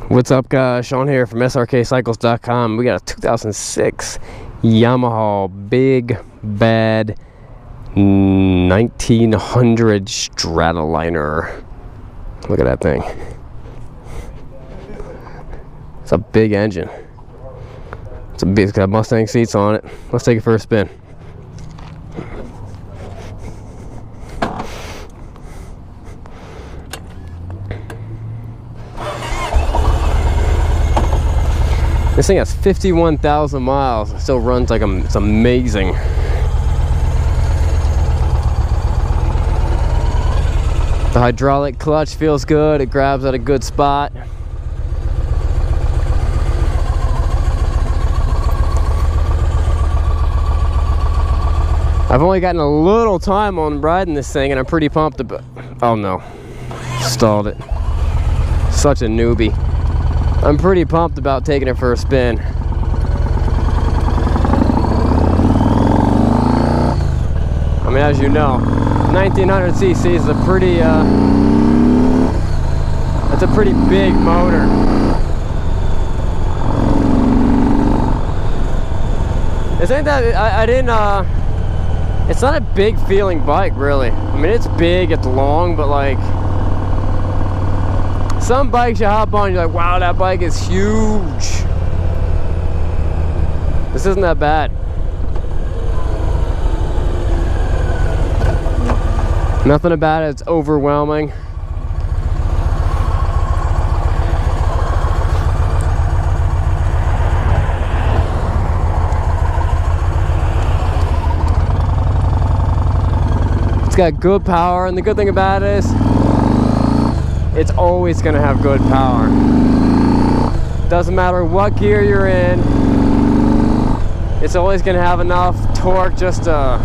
What's up, guys? Sean here from Srkcycles.com. We got a 2006 Yamaha Big Bad 1900 Stratoliner. Look at that thing. It's a big engine. It's got Mustang seats on it. Let's take it for a spin. This thing has 51,000 miles. It still runs like it's amazing. The hydraulic clutch feels good. It grabs at a good spot. I've only gotten a little time on riding this thing and I'm pretty pumped about. Oh no, stalled it. Such a newbie. I'm pretty pumped about taking it for a spin. I mean, as you know, 1900cc is a pretty, it's a pretty big motor. This ain't that, I didn't, it's not a big feeling bike, really. I mean, it's big, it's long, but like, some bikes you hop on, you're like, wow, that bike is huge. This isn't that bad. Nothing about it, it's overwhelming. It's got good power, and the good thing about it is, it's always going to have good power. Doesn't matter what gear you're in, it's always going to have enough torque just to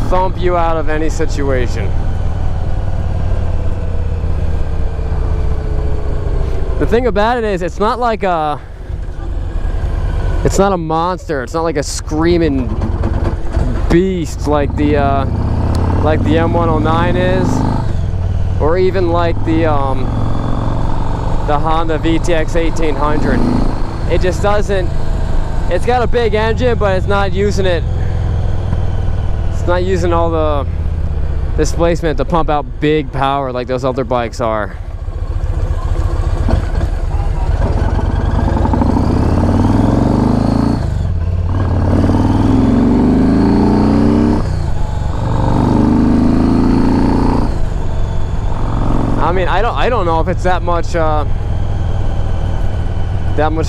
thump you out of any situation. The thing about it is, it's not like it's not a monster. It's not like a screaming beast like the M109 is. Or even like the Honda VTX 1800. It just doesn't. It's got a big engine, but it's not using it. It's not using all the displacement to pump out big power like those other bikes are. I mean, I don't know if it's that much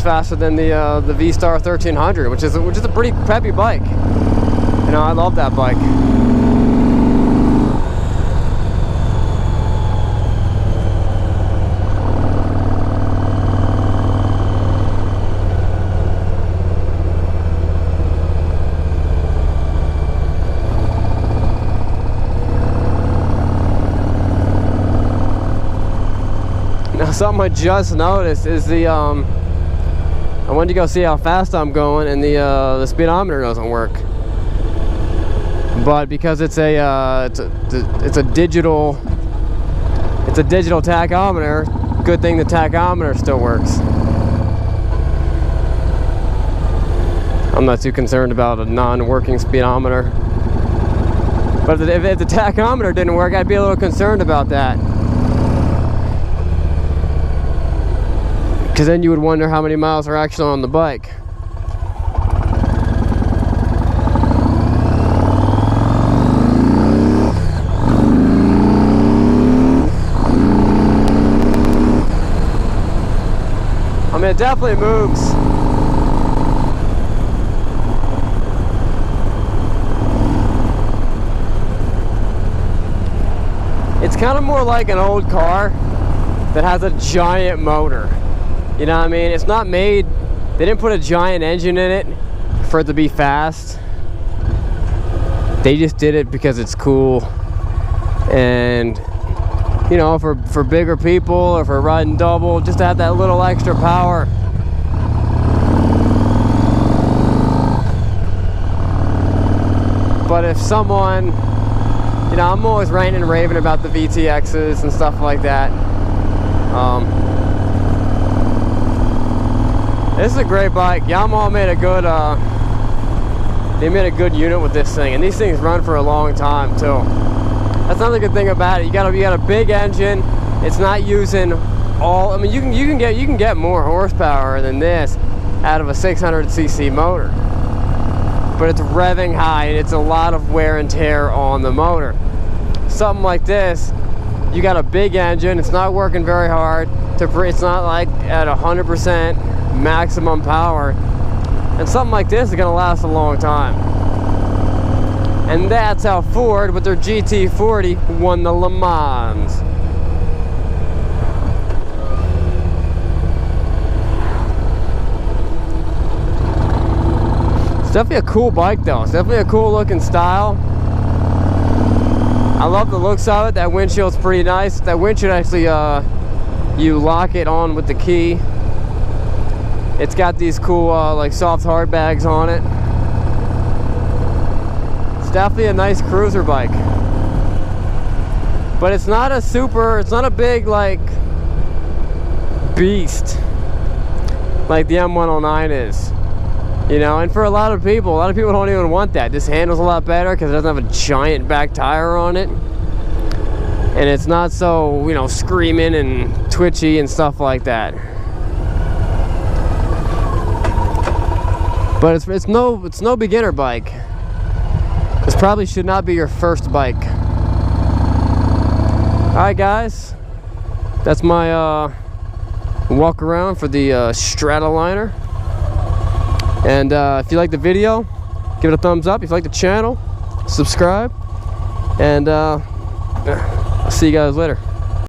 faster than the V-Star 1300, which is a pretty peppy bike. You know, I love that bike. Now, something I just noticed is I wanted to go see how fast I'm going, and the speedometer doesn't work. But because it's a digital tachometer, good thing the tachometer still works. I'm not too concerned about a non-working speedometer. But if the tachometer didn't work, I'd be a little concerned about that. Because then you would wonder how many miles are actually on the bike. I mean, it definitely moves. It's kind of more like an old car that has a giant motor. You know what I mean? It's not made, they didn't put a giant engine in it for it to be fast. They just did it because it's cool. And, you know, for bigger people or for riding double, just to have that little extra power. But if someone, you know, I'm always ranting and raving about the VTXs and stuff like that. This is a great bike. Yamaha made a good they made a good unit with this thing, and these things run for a long time too. That's another good thing about it. You got a big engine. It's not using all. I mean, you can get more horsepower than this out of a 600cc motor, but it's revving high, and it's a lot of wear and tear on the motor. Something like this, you got a big engine. It's not working very hard. It's not like at 100% maximum power. And something like this is going to last a long time. And that's how Ford, with their GT40, won the Le Mans. It's definitely a cool bike though. It's definitely a cool looking style. I love the looks of it. That windshield's pretty nice. That windshield actually, you lock it on with the key. It's got these cool like soft hard bags on it. It's definitely a nice cruiser bike. But it's not a big like beast like the M109 is. You know, and for a lot of people don't even want that. This handles a lot better because it doesn't have a giant back tire on it. And it's not so, you know, screaming and twitchy and stuff like that. But it's no beginner bike. This probably should not be your first bike. Alright guys, that's my walk around for the Stratoliner. And if you like the video, give it a thumbs up. If you like the channel, subscribe. And I'll see you guys later.